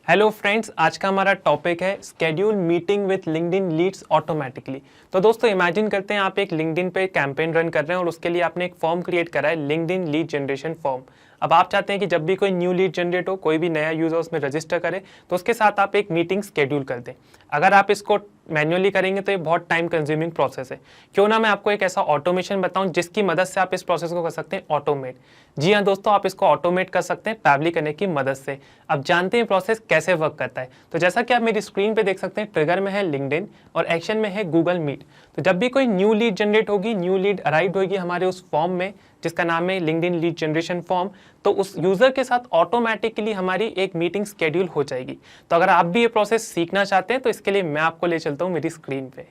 Hello friends, आज का हमारा टॉपिक है schedule meeting with LinkedIn leads automatically. तो दोस्तों इमेजिन करते हैं आप एक लिंक्डइन पे कैंपेन रन कर रहे हैं और उसके लिए आपने एक फॉर्म क्रिएट करा है, लिंक्डइन लीड जनरेशन फॉर्म। अब आप चाहते हैं कि जब भी कोई न्यू लीड जनरेट हो, कोई भी नया यूजर उसमें रजिस्टर करे, तो उसके साथ आप एक मीटिंग स्केड्यूल कर दें। अगर आप इसको मैन्युअली करेंगे तो ये बहुत टाइम कंज्यूमिंग प्रोसेस है। क्यों ना मैं आपको एक ऐसा ऑटोमेशन बताऊं जिसकी मदद से आप इस प्रोसेस को कर सकते हैं ऑटोमेट। जी हाँ दोस्तों, आप इसको ऑटोमेट कर सकते हैं पैबली कनेक्ट की मदद से। अब जानते हैं प्रोसेस कैसे वर्क करता है। तो जैसा कि आप मेरी स्क्रीन पे देख सकते हैं, ट्रिगर में है लिंक्डइन और एक्शन में है गूगल मीट। तो जब भी कोई न्यू लीड जनरेट होगी, न्यू लीड अराइव होगी हमारे उस फॉर्म में जिसका नाम है लिंक्डइन लीड जनरेशन फॉर्म, तो उस यूजर के साथ ऑटोमेटिकली हमारी एक मीटिंग स्केड्यूल हो जाएगी। तो अगर आप भी ये प्रोसेस सीखना चाहते हैं तो इसके लिए मैं आपको ले चलता हूँ मेरी स्क्रीन पे।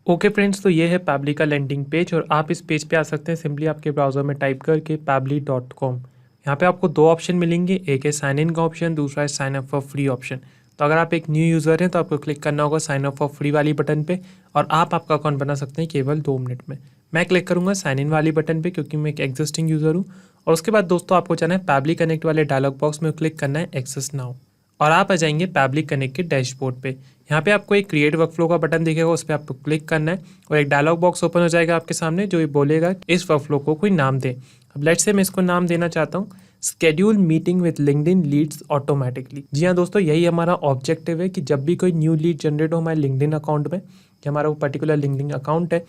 ओके फ्रेंड्स, तो ये है पैबली का लैंडिंग पेज और आप इस पेज पे आ सकते हैं सिंपली आपके ब्राउज़र में टाइप करके pabbly.com। यहाँ पे आपको दो ऑप्शन मिलेंगे, एक है साइन इन का ऑप्शन, दूसरा है sign up for free option. तो अगर आप एक न्यू यूज़र हैं तो आपको क्लिक करना होगा साइन अप फॉर फ्री वाली बटन पे और आप आपका अकाउंट बना सकते हैं केवल 2 मिनट में। मैं क्लिक करूँगा साइन इन वाली बटन पे क्योंकि मैं एक एग्जिस्टिंग यूज़र हूँ। और उसके बाद दोस्तों आपको जाना है पैबली कनेक्ट वाले डायलॉग बॉक्स में क्लिक करना है एक्सेस नाउ और आप आ जाएंगे पैबली कनेक्ट के डैशबोर्ड पे। यहाँ पे आपको एक क्रिएट वर्कफ्लो का बटन दिखेगा, उस पर आपको क्लिक करना है और एक डायलॉग बॉक्स ओपन हो जाएगा आपके सामने जो ये बोलेगा इस वर्कफ्लो को कोई नाम दे। अब लेट्स से मैं इसको नाम देना चाहता हूँ schedule meeting with LinkedIn leads automatically. जी हाँ दोस्तों, यही हमारा ऑब्जेक्टिव है कि जब भी कोई न्यू लीड जनरेट हो हमारे लिंक्डइन अकाउंट में, कि हमारा वो पर्टिकुलर लिंक्डइन अकाउंट है,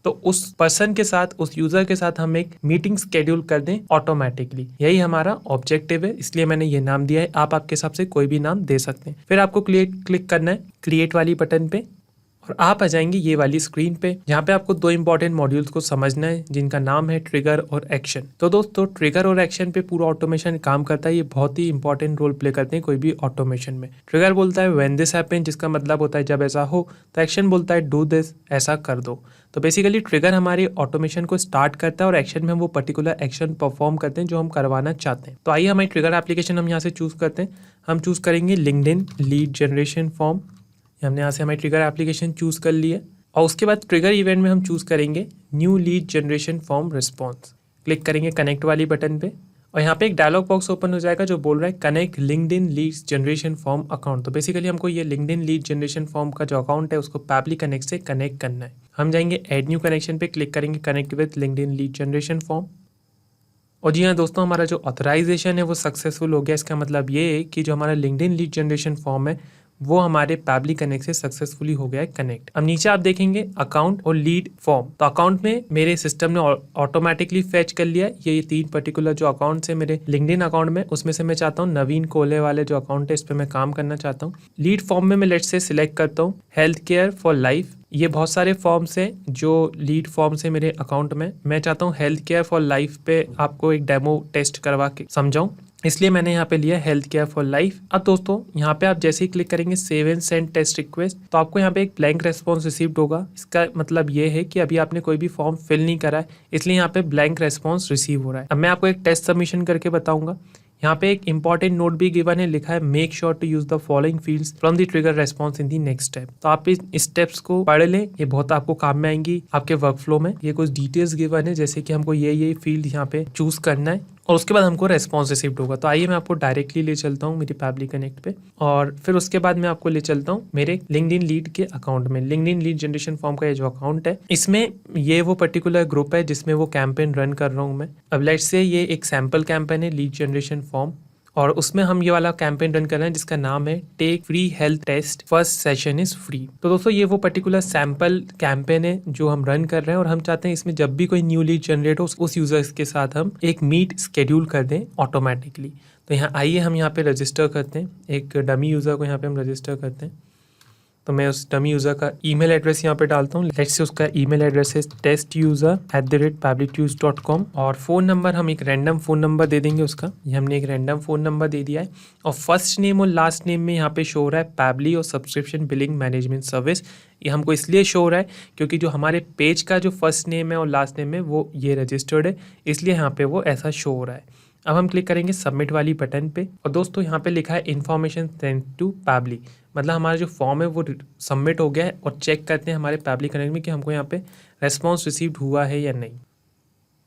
तो उस पर्सन के साथ, उस यूजर के साथ हम एक मीटिंग स्केड्यूल कर दें ऑटोमेटिकली। यही हमारा ऑब्जेक्टिव है, इसलिए मैंने ये नाम दिया है। आप आपके हिसाब से कोई भी नाम दे सकते हैं। फिर आपको क्लिक करना है क्रिएट वाली बटन पे और आप आ जाएंगे ये वाली स्क्रीन पे, जहाँ पे आपको 2 इंपॉर्टेंट मॉड्यूल्स को समझना है जिनका नाम है ट्रिगर और एक्शन। तो दोस्तों ट्रिगर और एक्शन पे पूरा ऑटोमेशन काम करता है। ये बहुत ही इंपॉर्टेंट रोल प्ले करते हैं कोई भी ऑटोमेशन में। ट्रिगर बोलता है व्हेन दिस हैपन, जिसका मतलब होता है जब ऐसा हो। तो एक्शन बोलता है डू दिस, ऐसा कर दो। तो बेसिकली ट्रिगर हमारी ऑटोमेशन को स्टार्ट करता है और एक्शन में हम वो पर्टिकुलर एक्शन परफॉर्म करते हैं जो हम करवाना चाहते हैं। तो आइए हमारी ट्रिगर एप्लीकेशन हम यहाँ से चूज करते हैं। हम चूज करेंगे लिंक्डइन लीड जनरेशन फॉर्म। हमने यहाँ से हमारी ट्रिगर एप्लीकेशन चूज कर ली है और उसके बाद ट्रिगर इवेंट में हम चूज करेंगे new lead generation form response. Click करेंगे कनेक्ट वाली बटन पे और यहाँ पे एक डायलॉग बॉक्स ओपन हो जाएगा जो बोल रहा है connect LinkedIn lead generation form account. तो बेसिकली हमको ये लिंक्डइन लीड जनरेशन फॉर्म का जो अकाउंट है उसको पैबली कनेक्ट से कनेक्ट करना है। हम जाएंगे एड न्यू कनेक्शन पे, क्लिक करेंगे connect with LinkedIn lead generation form. और जी हाँ दोस्तों, हमारा जो ऑथराइजेशन है वो सक्सेसफुल हो गया। इसका मतलब ये है कि जो हमारा लिंक्डइन लीड जनरेशन फॉर्म है वो हमारे पैबली कनेक्ट से सक्सेसफुली हो गया है कनेक्ट। अब नीचे आप देखेंगे अकाउंट और लीड फॉर्म। तो अकाउंट में मेरे सिस्टम ने ऑटोमेटिकली फेच कर लिया है। ये 3 पर्टिकुलर जो अकाउंट्स है मेरे लिंक्डइन अकाउंट में, उसमें से मैं चाहता हूँ नवीन कोले वाले जो अकाउंट है इस पर मैं काम करना चाहता हूँ। लीड फॉर्म में मैं लेट्स से सिलेक्ट करता हूँ हेल्थ केयर फॉर लाइफ। ये बहुत सारे फॉर्म्स हैं जो लीड फॉर्म्स है मेरे अकाउंट में। मैं चाहता हूँ हेल्थ केयर फॉर लाइफ पे आपको एक डेमो टेस्ट करवा के समझाऊं, इसलिए मैंने यहाँ पे लिया हेल्थ केयर फॉर लाइफ। अब दोस्तों यहाँ पे आप जैसे ही क्लिक करेंगे save and send test request, तो आपको यहाँ पे एक ब्लैंक रेस्पॉन्स रिसीव्ड होगा। इसका मतलब ये है कि अभी आपने कोई भी फॉर्म फिल नहीं करा है, इसलिए यहाँ पे ब्लैंक रेस्पॉन्स रिसीव हो रहा है। अब मैं आपको एक टेस्ट सबमिशन करके बताऊंगा। यहाँ पे एक इंपॉर्टेंट नोट भी गिवन है, लिखा है make sure to use the following fields from the trigger response in the next step. तो आप इस स्टेप्स को पढ़ लें, ये बहुत आपको काम में आएंगी आपके वर्कफ्लो में। ये कुछ डिटेल्स गिवन है जैसे कि हमको ये फील्ड यहाँ पे चूज करना है और उसके बाद हमको रेस्पॉन्स रिसीव्ड होगा। तो आइए मैं आपको डायरेक्टली ले चलता हूँ मेरी पैबली कनेक्ट पे और फिर उसके बाद मैं आपको ले चलता हूँ मेरे लिंक्डइन लीड के अकाउंट में। लिंक्डइन लीड जनरेशन फॉर्म का ये जो अकाउंट है, इसमें ये वो पर्टिकुलर ग्रुप है जिसमें वो कैंपेन रन कर रहा हूँ मैं। अब लेट्स से ये एक सैम्पल कैंपेन है लीड जनरेशन फॉर्म और उसमें हम ये वाला कैंपेन रन कर रहे हैं जिसका नाम है take free health test, first session is free. तो दोस्तों ये वो पर्टिकुलर सैंपल कैंपेन है जो हम रन कर रहे हैं और हम चाहते हैं इसमें जब भी कोई न्यू लीड जनरेट हो उस यूजर्स के साथ हम एक मीट स्केड्यूल कर दें ऑटोमेटिकली। तो यहाँ आइए हम यहाँ पे रजिस्टर करते हैं, एक डमी यूजर को यहाँ पे हम रजिस्टर करते हैं। तो मैं उस डमी यूज़र का ईमेल एड्रेस यहाँ पे डालता हूँ। लेट्स से उसका ईमेल एड्रेस है testuser@pabblytues.com और फ़ोन नंबर हम एक रैंडम फ़ोन नंबर दे देंगे उसका। ये हमने एक रैंडम फ़ोन नंबर दे दिया है और फर्स्ट नेम और लास्ट नेम में यहाँ पे शो हो रहा है पैबली और सब्सक्रिप्शन बिलिंग मैनेजमेंट सर्विस। ये हमको इसलिए शो हो रहा है क्योंकि जो हमारे पेज का जो फर्स्ट नेम है और लास्ट नेम है वो ये रजिस्टर्ड है, इसलिए यहाँ पे वो ऐसा शो हो रहा है। अब हम क्लिक करेंगे सबमिट वाली बटन पे और दोस्तों यहाँ पे लिखा है इन्फॉर्मेशन सेंड टू पैबली, मतलब हमारा जो फॉर्म है वो सबमिट हो गया है। और चेक करते हैं हमारे पैबली कनेक्ट में कि हमको यहाँ पे रेस्पॉन्स रिसीव्ड हुआ है या नहीं।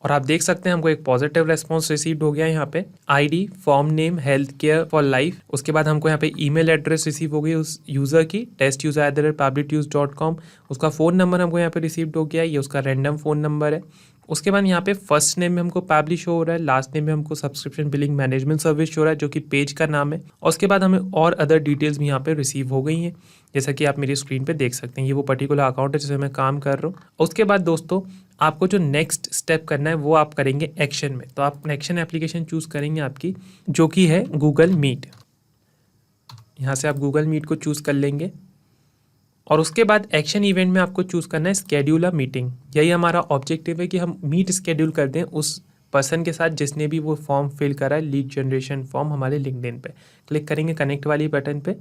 और आप देख सकते हैं हमको एक पॉजिटिव रेस्पॉन्स रिसीव्ड हो गया है यहाँ पे। ID, form name, health care for life. उसके बाद हमको यहाँ पे ईमेल एड्रेस रिसीव हो गई उस यूज़र की, testuser@publicuse.com। उसका फ़ोन नंबर हमको यहाँ पे रिसीव्ड हो गया है, ये उसका रैंडम फ़ोन नंबर है। उसके बाद यहाँ पे फर्स्ट नेम में हमको पब्लिश हो रहा है, लास्ट नेम में हमको सब्सक्रिप्शन बिलिंग मैनेजमेंट सर्विस हो रहा है जो कि पेज का नाम है। और उसके बाद हमें और अदर डिटेल्स भी यहाँ पे रिसीव हो गई हैं, जैसा कि आप मेरी स्क्रीन पे देख सकते हैं। ये वो पर्टिकुलर अकाउंट है जिसमें मैं काम कर रहा हूँ। उसके बाद दोस्तों आपको जो नेक्स्ट स्टेप करना है वो आप करेंगे एक्शन में। तो आप एक्शन एप्लीकेशन चूज़ करेंगे आपकी, जो कि है गूगल मीट। यहाँ से आप गूगल मीट को चूज़ कर लेंगे और उसके बाद एक्शन इवेंट में आपको चूज़ करना है स्केड्यूल अ मीटिंग। यही हमारा ऑब्जेक्टिव है कि हम मीट स्केड्यूल कर दें उस पर्सन के साथ जिसने भी वो फॉर्म फिल करा है, लीड जनरेशन फॉर्म हमारे लिंक्डइन पे। क्लिक करेंगे कनेक्ट वाली बटन पे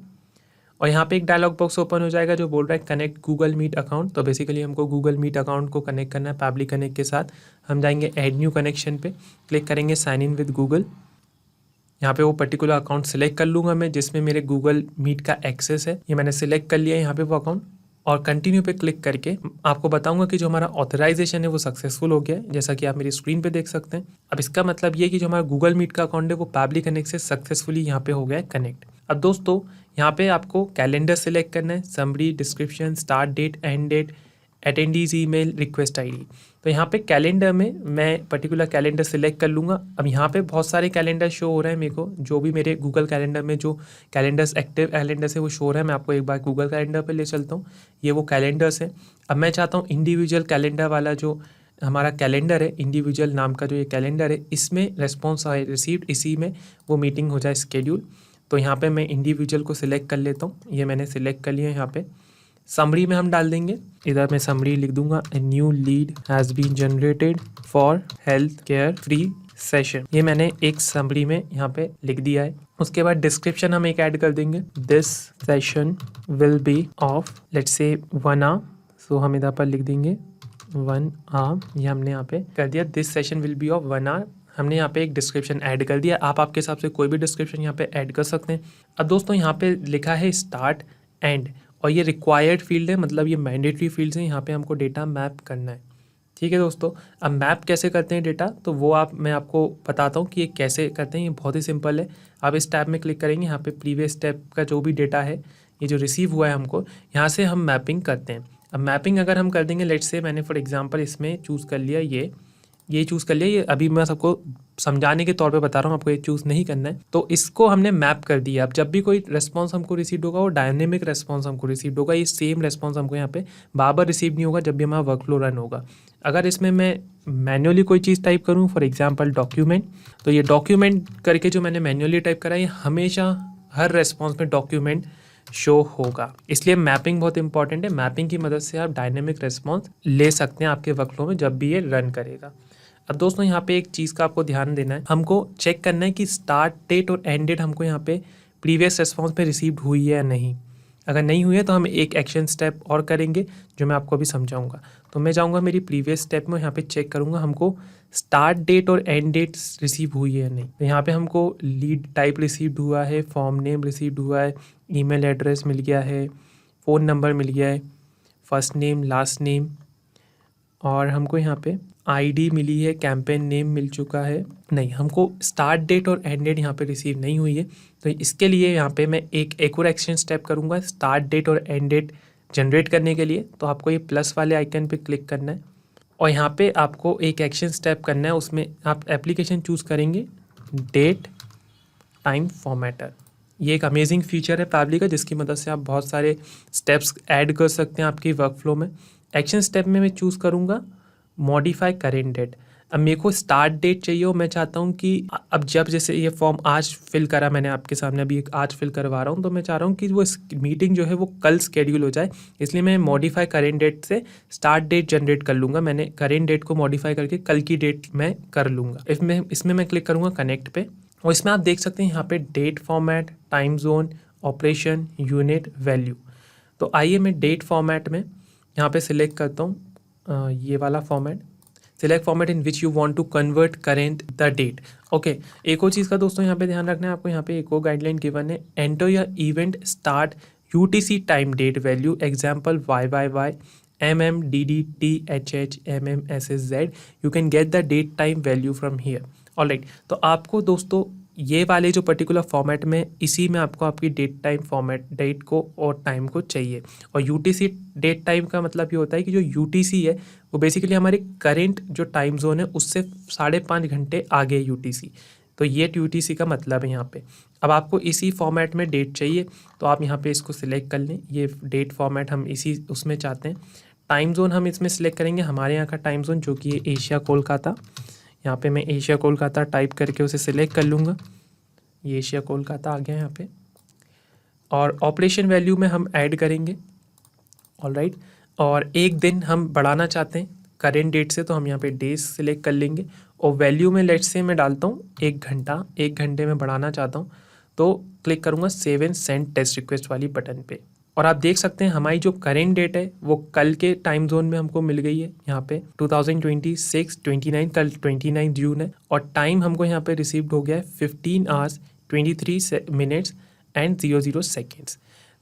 और यहाँ पे एक डायलॉग बॉक्स ओपन हो जाएगा जो बोल रहा है कनेक्ट गूगल मीट अकाउंट। तो बेसिकली हमको गूगल मीट अकाउंट को कनेक्ट करना है पब्लिक कनेक्ट के साथ। हम जाएंगे ऐड न्यू कनेक्शन पे, क्लिक करेंगे साइन इन विद गूगल। यहाँ पे वो पर्टिकुलर अकाउंट सेलेक्ट कर लूँगा मैं जिसमें मेरे गूगल मीट का एक्सेस है। ये मैंने सेलेक्ट कर लिया है यहाँ पे वो अकाउंट और कंटिन्यू पे क्लिक करके आपको बताऊंगा कि जो हमारा ऑथराइजेशन है वो सक्सेसफुल हो गया है, जैसा कि आप मेरी स्क्रीन पे देख सकते हैं। अब इसका मतलब ये है कि जो हमारा गूगल मीट का अकाउंट है वो पब्लिक कनेक्ट से सक्सेसफुली यहाँ पे हो गया है कनेक्ट। अब दोस्तों यहाँ पे आपको कैलेंडर सेलेक्ट करना है, summary, description, start date, end date, attendees email, request ID. तो यहाँ पे कैलेंडर में मैं पर्टिकुलर कैलेंडर सेलेक्ट कर लूँगा। अब यहाँ पे बहुत सारे कैलेंडर शो हो रहे हैं मेरे को, जो भी मेरे गूगल कैलेंडर में जो कैलेंडर्स एक्टिव कैलेंडर्स है वो शो हो रहा है। मैं आपको एक बार गूगल कैलेंडर पे ले चलता हूँ। ये वो कैलेंडर्स हैं। अब मैं चाहता हूँ इंडिविजुअल कैलेंडर वाला जो हमारा कैलेंडर है, इंडिविजुअल नाम का जो ये कैलेंडर है, इसमें रेस्पॉन्स आए रिसीव्ड, इसी में वो मीटिंग हो जाए स्केड्यूल। तो यहाँ पे मैं इंडिविजुअल को सिलेक्ट कर लेता हूँ। ये मैंने सिलेक्ट कर लिया है। यहाँ पे समरी में हम डाल देंगे, इधर मैं समरी लिख दूंगा, a new lead has been generated for health care free session. ये मैंने एक समरी में यहाँ पे लिख दिया है। उसके बाद डिस्क्रिप्शन हम एक ऐड कर देंगे, this session will be of let's say 1 our. सो हम इधर पर लिख देंगे 1 आवर। ये हमने यहाँ पे कर दिया, this session will be of 1 hour. हमने यहाँ पे एक डिस्क्रिप्शन ऐड कर दिया। आप आपके हिसाब से कोई भी डिस्क्रिप्शन यहाँ पे ऐड कर सकते हैं। अब दोस्तों यहाँ पे लिखा है स्टार्ट एंड और ये रिक्वायर्ड फील्ड है, मतलब ये मैंडेटरी फील्ड्स हैं। यहाँ पे हमको डेटा मैप करना है। ठीक है दोस्तों, अब मैप कैसे करते हैं डेटा, तो वो मैं आपको बताता हूँ कि ये कैसे करते हैं। ये बहुत ही सिंपल है। आप इस टैब में क्लिक करेंगे, यहाँ पे प्रीवियस टैब का जो भी डेटा है ये जो रिसीव हुआ है हमको, यहाँ से हम मैपिंग करते हैं। अब मैपिंग अगर हम कर देंगे, लेट्स से मैंने फॉर एग्जांपल इसमें चूज़ कर लिया, ये चूज़ कर लिया। ये अभी मैं सबको समझाने के तौर पे बता रहा हूँ, आपको ये चूज़ नहीं करना है। तो इसको हमने मैप कर दिया। अब जब भी कोई रेस्पॉन्स हमको रिसीव होगा वो डायनेमिक रेस्पॉन्स हमको रिसीव होगा। ये सेम रेस्पॉन्स हमको यहाँ पे बार बार रिसीव नहीं होगा जब भी हमारा वर्कफ्लो रन होगा। अगर इसमें मैं मैन्युअली कोई चीज़ टाइप करूँ, फॉर एग्जाम्पल डॉक्यूमेंट, तो ये डॉक्यूमेंट करके जो मैंने मैन्युअली टाइप करा है, ये हमेशा हर रेस्पॉन्स में डॉक्यूमेंट शो होगा। इसलिए मैपिंग बहुत इंपॉर्टेंट है। मैपिंग की मदद से आप डायनेमिक रेस्पॉन्स ले सकते हैं आपके वर्कफ्लो में जब भी ये रन करेगा। अब दोस्तों यहाँ पे एक चीज़ का आपको ध्यान देना है, हमको चेक करना है कि स्टार्ट डेट और एंड डेट हमको यहाँ पे प्रीवियस रेस्पॉन्स पे रिसीव्ड हुई है या नहीं। अगर नहीं हुई है तो हम एक एक्शन स्टेप और करेंगे जो मैं आपको अभी समझाऊंगा। तो मैं जाऊँगा मेरी प्रीवियस स्टेप में, यहाँ पे चेक करूँगा हमको स्टार्ट डेट और एंड डेट रिसीव हुई है या नहीं। तो यहाँ पे हमको लीड टाइप रिसीव्ड हुआ है, फॉर्म नेम रिसीव्ड हुआ है, ईमेल एड्रेस मिल गया है, फ़ोन नंबर मिल गया है, फर्स्ट नेम, लास्ट नेम, और हमको यहाँ पे आईडी मिली है, कैंपेन नेम मिल चुका है। नहीं, हमको स्टार्ट डेट और एंड डेट यहाँ पे रिसीव नहीं हुई है। तो इसके लिए यहाँ पे मैं एक और एक्शन स्टेप करूँगा स्टार्ट डेट और एंड डेट जनरेट करने के लिए। तो आपको ये प्लस वाले आइकन पे क्लिक करना है और यहाँ पे आपको एक एक्शन स्टेप करना है। उसमें आप एप्लीकेशन चूज़ करेंगे डेट टाइम फॉर्मेटर। ये एक अमेजिंग फीचर है पैबली का, जिसकी मदद से आप बहुत सारे स्टेप्स ऐड कर सकते हैं आपकी वर्कफ्लो में। एक्शन स्टेप में मैं चूज़ करूँगा मॉडिफाई करेंट डेट। अब मेरे को स्टार्ट डेट चाहिए और मैं चाहता हूँ कि अब जब जैसे ये फॉर्म आज फिल करा मैंने आपके सामने, अभी आज फिल करवा रहा हूँ, तो मैं चाह रहा हूँ कि वो मीटिंग जो है वो कल स्केड्यूल हो जाए। इसलिए मैं मॉडिफाई करेंट डेट से स्टार्ट डेट जनरेट कर लूँगा। मैंने करेंट डेट को मॉडिफाई करके कल की डेट मैं कर लूँगा। इसमें मैं क्लिक करूँगा कनेक्ट पे और इसमें आप देख सकते हैं यहाँ पे date format, time zone, operation, unit, value. तो आइए मैं डेट फॉर्मेट में यहाँ पे सिलेक्ट करता हूँ ये वाला format, select format in which you want to convert current the date. Okay, एक और चीज़ का दोस्तों यहाँ पे ध्यान रखना है आपको। यहाँ पे एक और गाइडलाइन गिवन है, enter your event start UTC time date value, example YYY MMDDTHHMMSSZ, you can get the date time value from here. Alright, तो आपको दोस्तों ये वाले जो पर्टिकुलर फॉर्मेट में, इसी में आपको आपकी डेट टाइम फॉर्मेट, डेट को और टाइम को चाहिए। और यूटीसी डेट टाइम का मतलब ये होता है कि जो यूटीसी है वो बेसिकली हमारे करेंट जो टाइम जोन है उससे 5.5 घंटे आगे है यूटीसी। तो ये यूटीसी का मतलब है यहाँ पे। अब आपको इसी फॉर्मेट में डेट चाहिए तो आप यहाँ पे इसको सिलेक्ट कर लें। ये डेट फॉर्मेट हम इसी उसमें चाहते हैं। टाइम जोन हम इसमें सिलेक्ट करेंगे हमारे यहाँ का टाइम जोन जो कि है एशिया कोलकाता। यहाँ पे मैं एशिया कोलकाता टाइप करके उसे सिलेक्ट कर लूँगा। ये एशिया कोलकाता आ गया यहाँ पे। और ऑपरेशन वैल्यू में हम ऐड करेंगे, ऑलराइट। और एक दिन हम बढ़ाना चाहते हैं करेंट डेट से, तो हम यहाँ पे डेज सिलेक्ट कर लेंगे। और वैल्यू में लेट्स से मैं डालता हूँ 1 घंटा, 1 घंटे में बढ़ाना चाहता हूँ तो क्लिक करूँगा save and send test request वाली बटन पे। और आप देख सकते हैं हमारी जो करेंट डेट है वो कल के टाइम जोन में हमको मिल गई है। यहाँ पे 2026 29 कल 29 जून है और टाइम हमको यहाँ पे रिसीव्ड हो गया है 15 आवर्स 23 मिनट्स एंड 00 सेकेंड्स।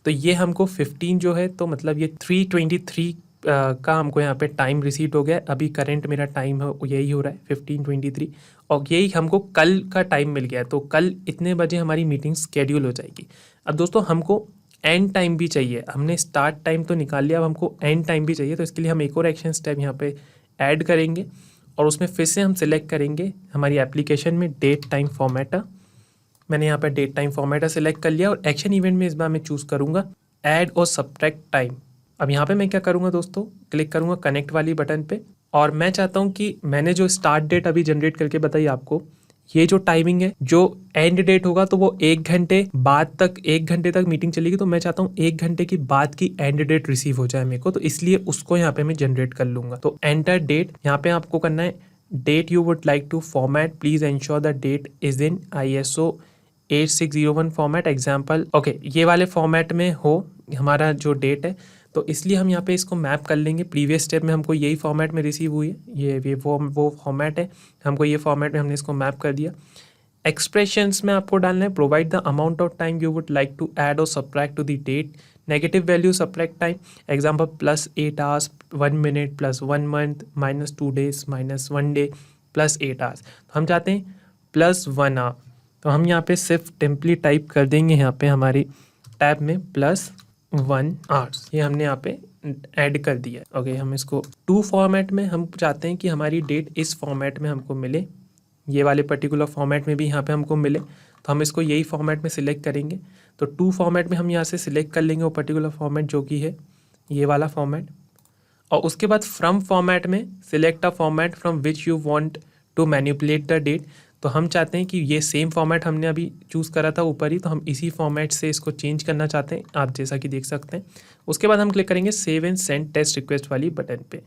तो ये हमको 15 जो है तो मतलब ये 3:23 का हमको यहाँ पे टाइम रिसीव हो गया है। अभी करंट मेरा टाइम है यही हो रहा है 15:23 और यही हमको कल का टाइम मिल गया है। तो कल इतने बजे हमारी मीटिंग स्केड्यूल हो जाएगी। अब दोस्तों हमको एंड टाइम भी चाहिए। हमने स्टार्ट टाइम तो निकाल लिया, अब हमको एंड टाइम भी चाहिए। तो इसके लिए हम एक और एक्शन स्टेप यहाँ पे ऐड करेंगे और उसमें फिर से हम सिलेक्ट करेंगे हमारी एप्लीकेशन में डेट टाइम फॉर्मेटा। मैंने यहाँ पे डेट टाइम फॉर्मेटा सिलेक्ट कर लिया और एक्शन इवेंट में इस बार मैं चूज़ करूँगा ऐड और सब्ट्रैक्ट टाइम। अब यहाँ पे मैं क्या करूँगा दोस्तों, क्लिक करूँगा कनेक्ट वाली बटन पे और मैं चाहता हूँ कि मैंने जो स्टार्ट डेट अभी जनरेट करके बताई आपको, ये जो टाइमिंग है जो एंड डेट होगा तो वो 1 घंटे बाद तक, 1 घंटे तक मीटिंग चलेगी। तो मैं चाहता हूँ 1 घंटे की बाद की एंड डेट रिसीव हो जाए मेरे को, तो इसलिए उसको यहाँ पे मैं जनरेट कर लूँगा। तो एंटर डेट, यहाँ पे आपको करना है date you would like to format, please ensure the date is in ISO 8601 format example. Okay, ये वाले फॉर्मेट में हो हमारा जो डेट है, तो इसलिए हम यहाँ पे इसको मैप कर लेंगे। प्रीवियस स्टेप में हमको यही फॉर्मेट में रिसीव हुई है, ये वो फॉर्मेट है, हमको ये फॉर्मेट में हमने इसको मैप कर दिया। एक्सप्रेशंस में आपको डालना है provide the amount of time you would like to add और subtract to the date, negative value subtract time example +8 hours 1 minute +1 month -2 days -1 day +8 hours. तो हम चाहते हैं +1 आवर, तो हम यहाँ पे सिर्फ टेम्पली टाइप कर देंगे यहाँ पे हमारी टैब में +1 आवर्स, ये हमने यहाँ पे ऐड कर दिया। ओके, हम इसको 2 फॉर्मेट में हम चाहते हैं कि हमारी डेट इस फॉर्मेट में हमको मिले, ये वाले पर्टिकुलर फॉर्मेट में भी यहाँ पे हमको मिले, तो हम इसको यही फॉर्मेट में सिलेक्ट करेंगे। तो 2 फॉर्मेट में हम यहाँ से सिलेक्ट कर लेंगे वो पर्टिकुलर फॉर्मेट जो कि है ये वाला फॉर्मेट। और उसके बाद फ्रॉम फॉर्मेट में select a format from which you want to manipulate the date. तो हम चाहते हैं कि ये सेम फॉर्मेट हमने अभी चूज़ करा था ऊपर ही, तो हम इसी फॉर्मेट से इसको चेंज करना चाहते हैं, आप जैसा कि देख सकते हैं। उसके बाद हम क्लिक करेंगे save and send test request वाली बटन पे।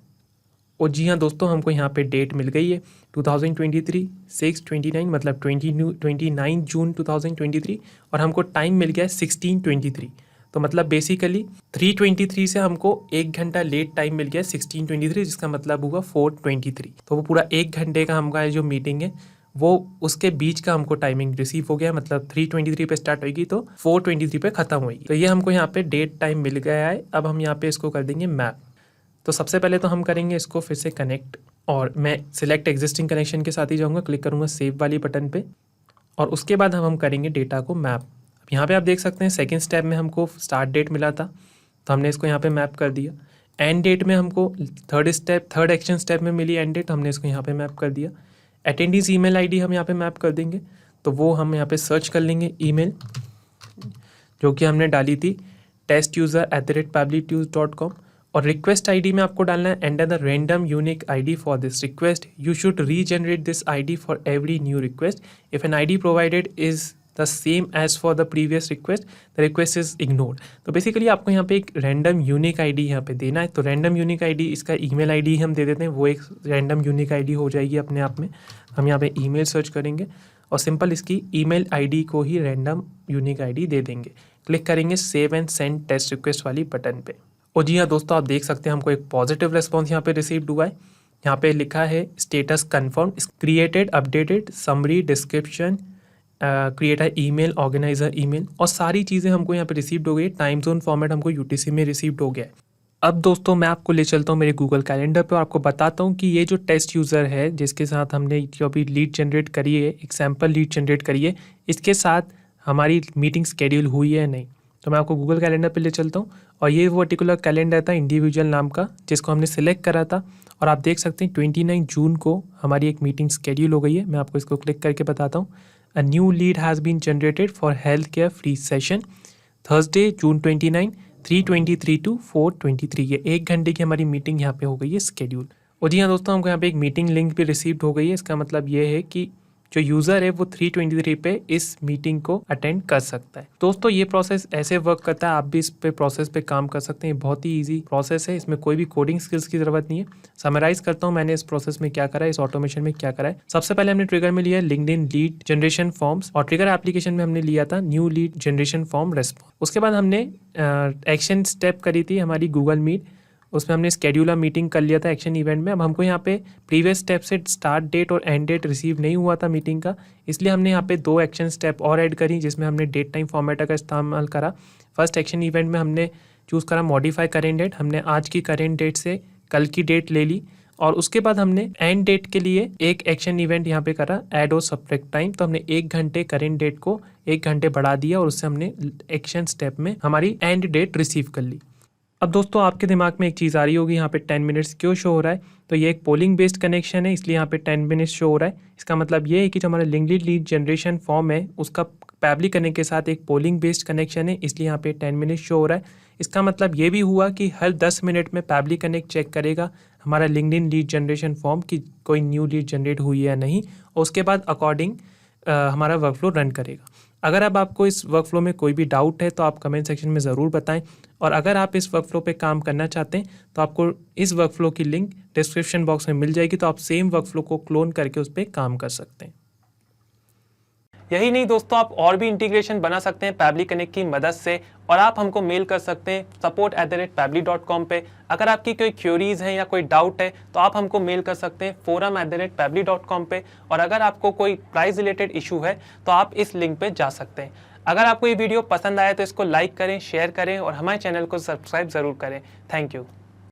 और जी हाँ दोस्तों, हमको यहाँ पे डेट मिल गई है 2023 6/29 मतलब 29 जून 2023 और हमको टाइम मिल गया है 16:23। तो मतलब बेसिकली 3:23 से हमको 1 घंटा लेट टाइम मिल गया 16:23, जिसका मतलब हुआ 4:23। तो वो पूरा 1 घंटे का हमारा जो मीटिंग है वो उसके बीच का हमको टाइमिंग रिसीव हो गया, मतलब 3:23 पे स्टार्ट होगी तो 4:23 पे ख़त्म होगी। तो ये हमको यहाँ पे डेट टाइम मिल गया है। अब हम यहाँ पे इसको कर देंगे मैप। तो सबसे पहले तो हम करेंगे इसको फिर से कनेक्ट और मैं सिलेक्ट एग्जिस्टिंग कनेक्शन के साथ ही जाऊँगा, क्लिक करूँगा सेव वाली बटन पे और उसके बाद हम करेंगे डेटा को मैप। अब यहाँ पे आप देख सकते हैं सेकेंड स्टेप में हमको स्टार्ट डेट मिला था तो हमने इसको यहाँ पे मैप कर दिया। एंड डेट में हमको थर्ड एक्शन स्टेप में मिली एंड डेट, हमने इसको यहाँ पे मैप कर दिया। अटेंडीज ईमेल आईडी हम यहाँ पे मैप कर देंगे, तो वो हम यहाँ पे सर्च कर लेंगे ईमेल जो कि हमने डाली थी testuser@publictuse.com। और रिक्वेस्ट आईडी में आपको डालना है enter the random unique ID for this request, you should regenerate this ID for every new request, if an ID provided is the same as for the previous request the request is ignored. तो basically आपको यहाँ पे एक random unique ID यहाँ पे देना है। तो रैंडम यूनिक आईडी, इसका ईमेल आईडी हम दे देते हैं, वो एक रैंडम यूनिक आईडी हो जाएगी अपने आप में। हम यहाँ पे ईमेल सर्च करेंगे और सिंपल इसकी ईमेल आईडी को ही रैंडम यूनिक आईडी दे देंगे। क्लिक करेंगे save and send test request वाली बटन पे। और जी हाँ दोस्तों, आप देख सकते हैं हमको एक पॉजिटिव रिस्पॉन्स यहाँ पे रिसीव्ड हुआ है। यहाँ पे लिखा है status confirm, created updated summary description, create email organiser email, और सारी चीज़ें हमको यहाँ पे रिसीव्ड हो गई। टाइम जोन फॉर्मेट हमको यूटीसी में रिसीव्ड हो गया है। अब दोस्तों मैं आपको ले चलता हूँ मेरे गूगल कैलेंडर पे और आपको बताता हूँ कि ये जो टेस्ट यूज़र है जिसके साथ हमने जो अभी लीड जनरेट करी है, एक सैम्पल लीड जनरेट करी है, इसके साथ हमारी मीटिंग स्केड्यूल हुई है या नहीं। तो मैं आपको गूगल कैलेंडर पे ले चलता हूँ और ये वो पर्टिकुलर कैलेंडर था इंडिविजुअल नाम का जिसको हमने सेलेक्ट करा था और आप देख सकते हैं 29 जून को हमारी एक मीटिंग स्केड्यूल हो गई है। मैं आपको इसको क्लिक करके बताता हूँ। A new lead has been generated for health care free session Thursday June 29 3:23 to 4:23। ये 1 घंटे की हमारी मीटिंग यहाँ पे हो गई है स्केड्यूल। और जी हाँ दोस्तों, हमको यहाँ पे एक मीटिंग लिंक भी रिसीव्ड हो गई है। इसका मतलब ये है कि जो यूज़र है वो 3:23 पे इस मीटिंग को अटेंड कर सकता है। दोस्तों ये प्रोसेस ऐसे वर्क करता है, आप भी इस पे प्रोसेस पे काम कर सकते हैं। बहुत ही ईजी प्रोसेस है, इसमें कोई भी कोडिंग स्किल्स की ज़रूरत नहीं है। समराइज करता हूँ मैंने इस प्रोसेस में क्या करा है, इस ऑटोमेशन में क्या करा है। सबसे पहले हमने ट्रिगर में लिया है लिंक्डइन लीड जनरेशन फॉर्म्स और ट्रिगर एप्लीकेशन में हमने लिया था new lead generation form response. उसके बाद हमने एक्शन स्टेप करी थी हमारी गूगल मीट, उसमें हमने स्केड्यूलर मीटिंग कर लिया था एक्शन इवेंट में। अब हमको यहाँ पे प्रीवियस स्टेप से स्टार्ट डेट और एंड डेट रिसीव नहीं हुआ था मीटिंग का, इसलिए हमने यहाँ पे 2 एक्शन स्टेप और ऐड करी जिसमें हमने डेट टाइम फॉर्मेटर का इस्तेमाल करा। फर्स्ट एक्शन इवेंट में हमने चूज़ करा मॉडिफाई करेंट डेट, हमने आज की करेंट डेट से कल की डेट ले ली और उसके बाद हमने एंड डेट के लिए एक एक्शन इवेंट यहाँ पे करा ऐड और सब्ट्रैक्ट टाइम। तो हमने 1 घंटे करेंट डेट को 1 घंटे बढ़ा दिया और उससे हमने एक्शन स्टेप में हमारी एंड डेट रिसीव कर ली। अब दोस्तों आपके दिमाग में एक चीज़ आ रही होगी, यहाँ पे 10 मिनट्स क्यों शो हो रहा है। तो ये एक पोलिंग बेस्ड कनेक्शन है, इसलिए यहाँ पे 10 मिनट्स शो हो रहा है। इसका मतलब ये है कि जो हमारा लिंक्डइन लीड जनरेशन फॉर्म है उसका पैबली करने के साथ एक पोलिंग बेस्ड कनेक्शन है, इसलिए यहाँ पे 10 मिनट्स शो हो रहा है। इसका मतलब ये भी हुआ कि हर 10 मिनट में पैबली कनेक्ट चेक करेगा हमारा लिंक्डइन लीड जनरेशन फॉर्म की कोई न्यू लीड जनरेट हुई है या नहीं, और उसके बाद अकॉर्डिंग हमारा वर्कफ्लो रन करेगा। अगर अब आपको इस वर्कफ्लो में कोई भी डाउट है तो आप कमेंट सेक्शन में ज़रूर बताएं, और अगर आप इस वर्कफ्लो पे काम करना चाहते हैं तो आपको इस वर्कफ्लो की लिंक डिस्क्रिप्शन बॉक्स में मिल जाएगी, तो आप सेम वर्कफ्लो को क्लोन करके उस पर काम कर सकते हैं। यही नहीं दोस्तों, आप और भी इंटीग्रेशन बना सकते हैं पैबली कनेक्ट की मदद से, और आप हमको मेल कर सकते हैं support@pably.com पे। अगर आपकी कोई क्वेरीज हैं या कोई डाउट है तो आप हमको मेल कर सकते हैं forum@pably.com पे। और अगर आपको कोई प्राइस रिलेटेड इशू है तो आप इस लिंक पे जा सकते हैं। अगर आपको ये वीडियो पसंद आया तो इसको लाइक करें, शेयर करें और हमारे चैनल को सब्सक्राइब ज़रूर करें। Thank you.